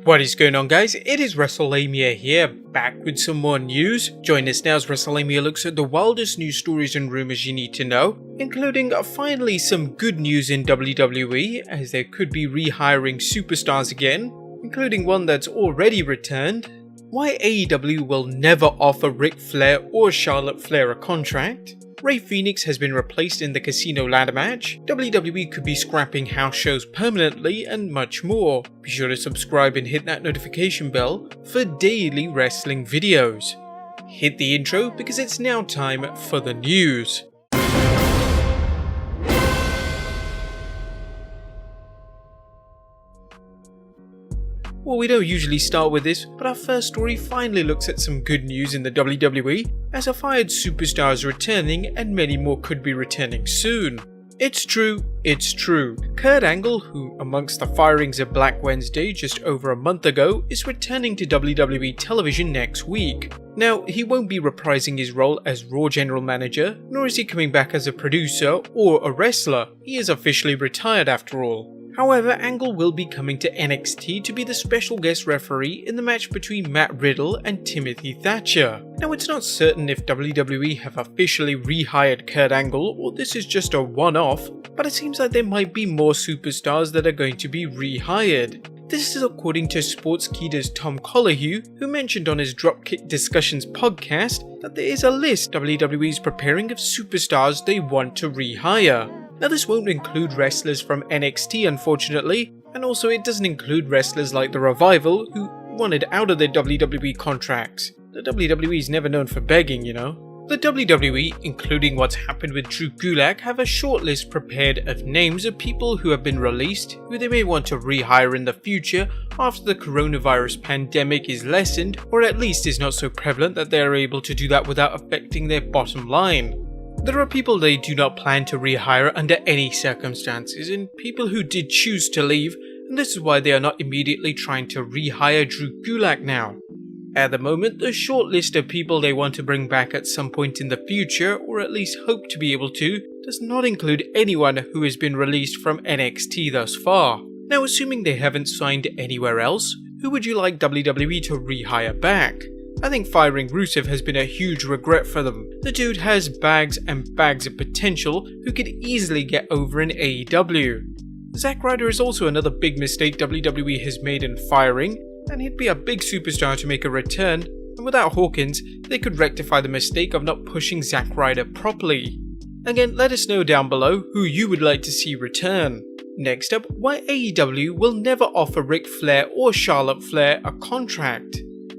What is going on, guys? It is Wrestlelamia here, back with some more news. Join us now as Wrestlelamia looks at the wildest news stories and rumors you need to know, including finally some good news in WWE, as there could be rehiring superstars again, including one that's already returned, why AEW will never offer Ric Flair or Charlotte Flair a contract, Rey Fenix has been replaced in the casino ladder match, WWE could be scrapping house shows permanently, and much more. Be sure to subscribe and hit that notification bell for daily wrestling videos. Hit the intro because it's now time for the news. Well, we don't usually start with this, but our first story finally looks at some good news in the WWE, as a fired superstar is returning and many more could be returning soon. It's true. Kurt Angle, who amongst the firings of Black Wednesday just over a month ago, is returning to WWE television next week. Now, he won't be reprising his role as Raw General Manager, nor is he coming back as a producer or a wrestler. He is officially retired after all. However, Angle will be coming to NXT to be the special guest referee in the match between Matt Riddle and Timothy Thatcher. Now, it's not certain if WWE have officially rehired Kurt Angle or this is just a one-off, but it seems like there might be more superstars that are going to be rehired. This is according to Sportskeeda's Tom Colahue, who mentioned on his Dropkick Discussions podcast that there is a list WWE is preparing of superstars they want to rehire. Now, this won't include wrestlers from NXT, unfortunately, and also it doesn't include wrestlers like The Revival, who wanted out of their WWE contracts. The WWE is never known for begging, you know. The WWE, including what's happened with Drew Gulak, have a short list prepared of names of people who have been released, who they may want to rehire in the future after the coronavirus pandemic is lessened, or at least is not so prevalent that they are able to do that without affecting their bottom line. There are people they do not plan to rehire under any circumstances, and people who did choose to leave, and this is why they are not immediately trying to rehire Drew Gulak now. At the moment, the short list of people they want to bring back at some point in the future, or at least hope to be able to, does not include anyone who has been released from NXT thus far. Now, assuming they haven't signed anywhere else, who would you like WWE to rehire back? I think firing Rusev has been a huge regret for them. The dude has bags and bags of potential who could easily get over in AEW. Zack Ryder is also another big mistake WWE has made in firing, and he'd be a big superstar to make a return, and without Hawkins, they could rectify the mistake of not pushing Zack Ryder properly. Again, let us know down below who you would like to see return. Next up, why AEW will never offer Ric Flair or Charlotte Flair a contract.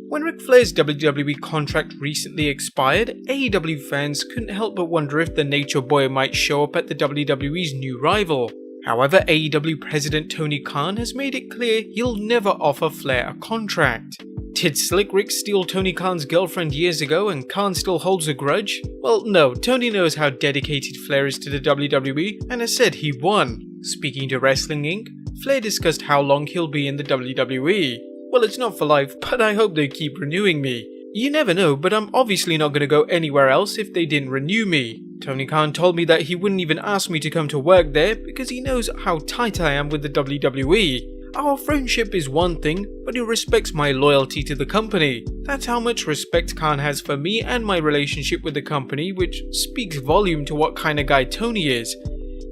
When Ric Flair's WWE contract recently expired, AEW fans couldn't help but wonder if the Nature Boy might show up at the WWE's new rival. However, AEW President Tony Khan has made it clear he'll never offer Flair a contract. Did Slick Rick steal Tony Khan's girlfriend years ago and Khan still holds a grudge? Well, no, Tony knows how dedicated Flair is to the WWE and has said he won. Speaking to Wrestling Inc., Flair discussed how long he'll be in the WWE. Well, it's not for life, but I hope they keep renewing me. You never know, but I'm obviously not going to go anywhere else if they didn't renew me. Tony Khan told me that he wouldn't even ask me to come to work there because he knows how tight I am with the WWE. Our friendship is one thing, but he respects my loyalty to the company. That's how much respect Khan has for me and my relationship with the company, which speaks volume to what kind of guy Tony is.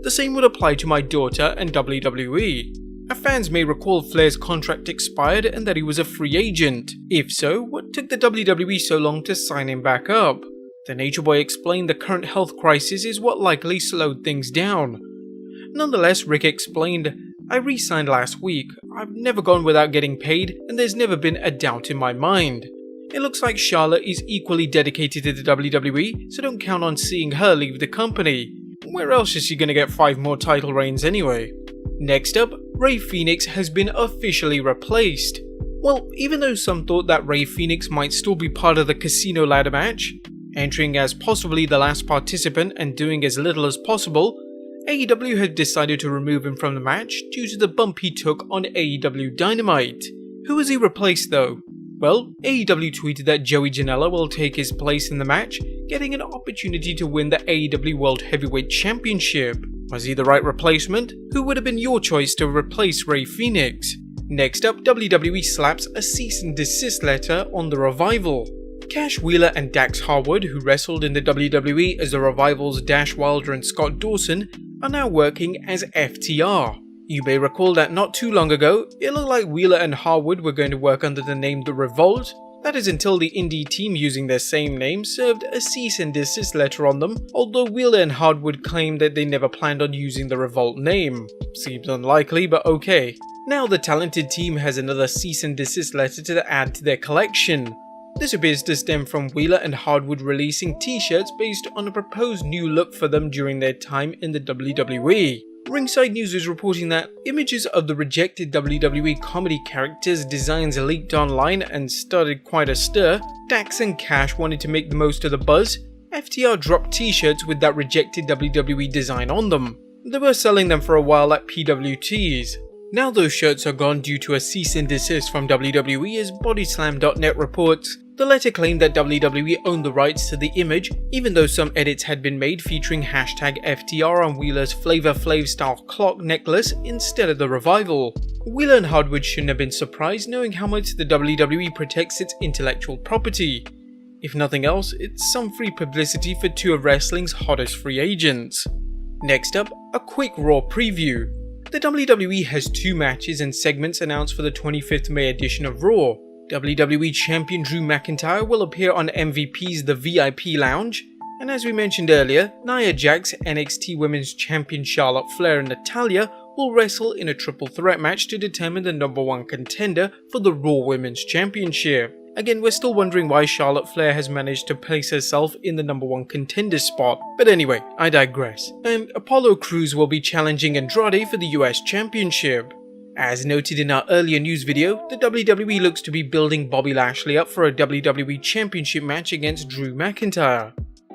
The same would apply to my daughter and WWE. Our fans may recall Flair's contract expired and that he was a free agent. If so, what took the WWE so long to sign him back up? The Nature Boy explained the current health crisis is what likely slowed things down. Nonetheless, Rick explained, I re-signed last week. I've never gone without getting paid and there's never been a doubt in my mind. It looks like Charlotte is equally dedicated to the WWE, so don't count on seeing her leave the company. Where else is she gonna get 5 more title reigns anyway? Next up, Rey Fenix has been officially replaced. Well, even though some thought that Rey Fenix might still be part of the casino ladder match, entering as possibly the last participant and doing as little as possible, AEW had decided to remove him from the match due to the bump he took on AEW Dynamite. Who has he replaced though? Well, AEW tweeted that Joey Janela will take his place in the match, getting an opportunity to win the AEW World Heavyweight Championship. Was he the right replacement? Who would have been your choice to replace Rey Fenix? Next up, WWE slaps a cease-and-desist letter on the Revival. Cash Wheeler and Dax Harwood, who wrestled in the WWE as the Revival's Dash Wilder and Scott Dawson, are now working as FTR. You may recall that not too long ago, it looked like Wheeler and Harwood were going to work under the name The Revolt. That is until the indie team using their same name served a cease and desist letter on them, although Wheeler and Harwood claimed that they never planned on using the Revolt name. Seems unlikely, but okay. Now the talented team has another cease and desist letter to add to their collection. This appears to stem from Wheeler and Harwood releasing t-shirts based on a proposed new look for them during their time in the WWE. Ringside News is reporting that images of the rejected WWE comedy characters' designs leaked online and started quite a stir. Dax and Cash wanted to make the most of the buzz. FTR dropped t-shirts with that rejected WWE design on them. They were selling them for a while at PWTs. Now those shirts are gone due to a cease and desist from WWE, as Bodyslam.net reports. The letter claimed that WWE owned the rights to the image, even though some edits had been made featuring #FTR on Wheeler's Flavor Flav style clock necklace instead of the Revival. Wheeler and Harwood shouldn't have been surprised, knowing how much the WWE protects its intellectual property. If nothing else, it's some free publicity for two of wrestling's hottest free agents. Next up, a quick Raw preview. The WWE has 2 matches and segments announced for the 25th May edition of Raw. WWE Champion Drew McIntyre will appear on MVP's The VIP Lounge, and as we mentioned earlier, Nia Jax, NXT Women's Champion Charlotte Flair and Natalya will wrestle in a triple threat match to determine the #1 contender for the Raw Women's Championship. Again, we're still wondering why Charlotte Flair has managed to place herself in the #1 contender spot, but anyway, I digress. And Apollo Crews will be challenging Andrade for the US Championship. As noted in our earlier news video, the WWE looks to be building Bobby Lashley up for a WWE Championship match against Drew McIntyre.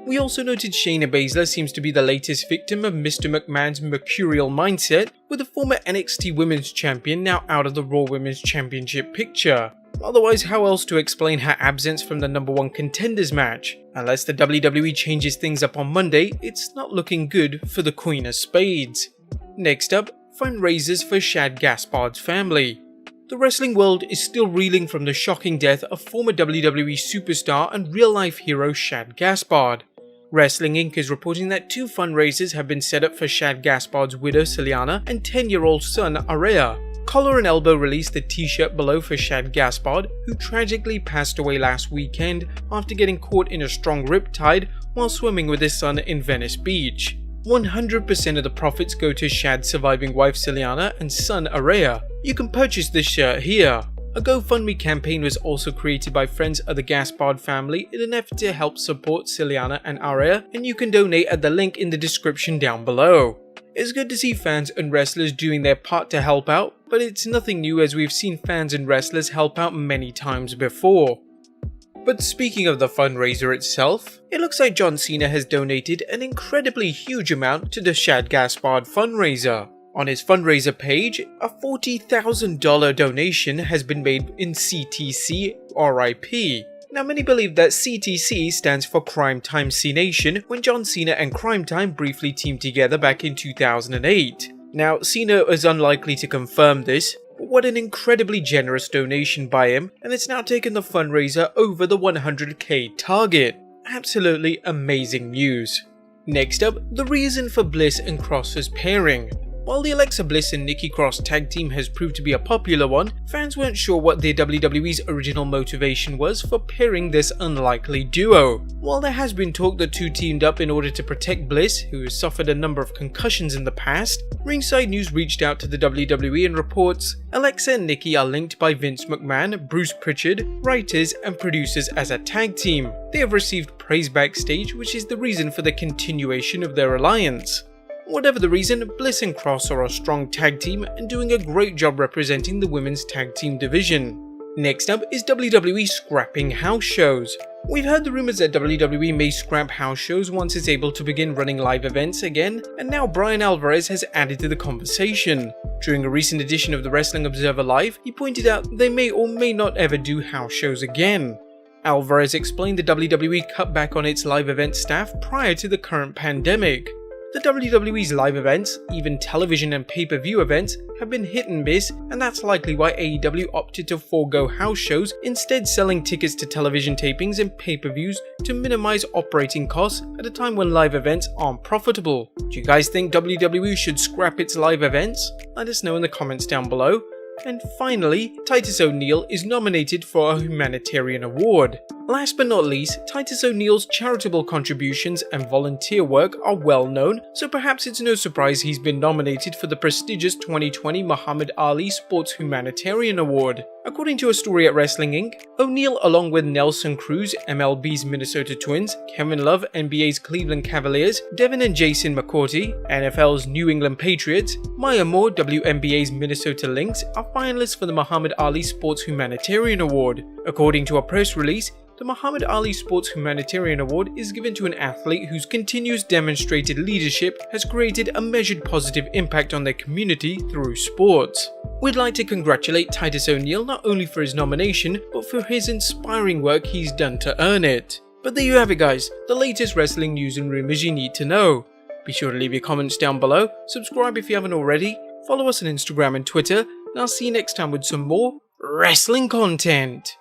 We also noted Shayna Baszler seems to be the latest victim of Mr. McMahon's mercurial mindset, with the former NXT Women's Champion now out of the Raw Women's Championship picture. Otherwise, how else to explain her absence from the #1 contenders match? Unless the WWE changes things up on Monday, it's not looking good for the Queen of Spades. Next up, fundraisers for Shad Gaspard's family. The wrestling world is still reeling from the shocking death of former WWE superstar and real-life hero Shad Gaspard. Wrestling Inc. is reporting that 2 fundraisers have been set up for Shad Gaspard's widow Celiana and 10-year-old son Araya. Collar and Elbow released the t-shirt below for Shad Gaspard, who tragically passed away last weekend after getting caught in a strong riptide while swimming with his son in Venice Beach. 100% of the profits go to Shad's surviving wife Celiana and son Araya. You can purchase this shirt here. A GoFundMe campaign was also created by friends of the Gaspard family in an effort to help support Celiana and Araya, and you can donate at the link in the description down below. It's good to see fans and wrestlers doing their part to help out, but it's nothing new as we've seen fans and wrestlers help out many times before. But speaking of the fundraiser itself, it looks like John Cena has donated an incredibly huge amount to the Shad Gaspard fundraiser. On his fundraiser page, a $40,000 donation has been made in CTC RIP. Now many believe that CTC stands for Crime Time C-Nation, when John Cena and Crime Time briefly teamed together back in 2008. Now Cena is unlikely to confirm this, but what an incredibly generous donation by him, and it's now taken the fundraiser over the 100k target. Absolutely amazing news. Next up, the reason for Bliss and Cross's pairing. While the Alexa Bliss and Nikki Cross tag team has proved to be a popular one, fans weren't sure what the WWE's original motivation was for pairing this unlikely duo. While there has been talk that 2 teamed up in order to protect Bliss, who has suffered a number of concussions in the past, Ringside News reached out to the WWE and reports Alexa and Nikki are linked by Vince McMahon, Bruce Pritchard, writers and producers as a tag team. They have received praise backstage, which is the reason for the continuation of their alliance. Whatever the reason, Bliss and Cross are a strong tag team and doing a great job representing the women's tag team division. Next up is WWE scrapping house shows. We've heard the rumors that WWE may scrap house shows once it's able to begin running live events again, and now Brian Alvarez has added to the conversation. During a recent edition of the Wrestling Observer Live, he pointed out they may or may not ever do house shows again. Alvarez explained the WWE cut back on its live event staff prior to the current pandemic. The WWE's live events, even television and pay-per-view events, have been hit and miss, and that's likely why AEW opted to forego house shows, instead selling tickets to television tapings and pay-per-views to minimize operating costs at a time when live events aren't profitable. Do you guys think WWE should scrap its live events? Let us know in the comments down below. And finally, Titus O'Neil is nominated for a Humanitarian Award. Last but not least, Titus O'Neil's charitable contributions and volunteer work are well known, so perhaps it's no surprise he's been nominated for the prestigious 2020 Muhammad Ali Sports Humanitarian Award. According to a story at Wrestling Inc., O'Neil, along with Nelson Cruz, MLB's Minnesota Twins, Kevin Love, NBA's Cleveland Cavaliers, Devin and Jason McCourty, NFL's New England Patriots, Maya Moore, WNBA's Minnesota Lynx, are finalists for the Muhammad Ali Sports Humanitarian Award. According to a press release, the Muhammad Ali Sports Humanitarian Award is given to an athlete whose continuous demonstrated leadership has created a measured positive impact on their community through sports. We'd like to congratulate Titus O'Neil not only for his nomination, but for his inspiring work he's done to earn it. But there you have it guys, the latest wrestling news and rumors you need to know. Be sure to leave your comments down below, subscribe if you haven't already, follow us on Instagram and Twitter, and I'll see you next time with some more wrestling content.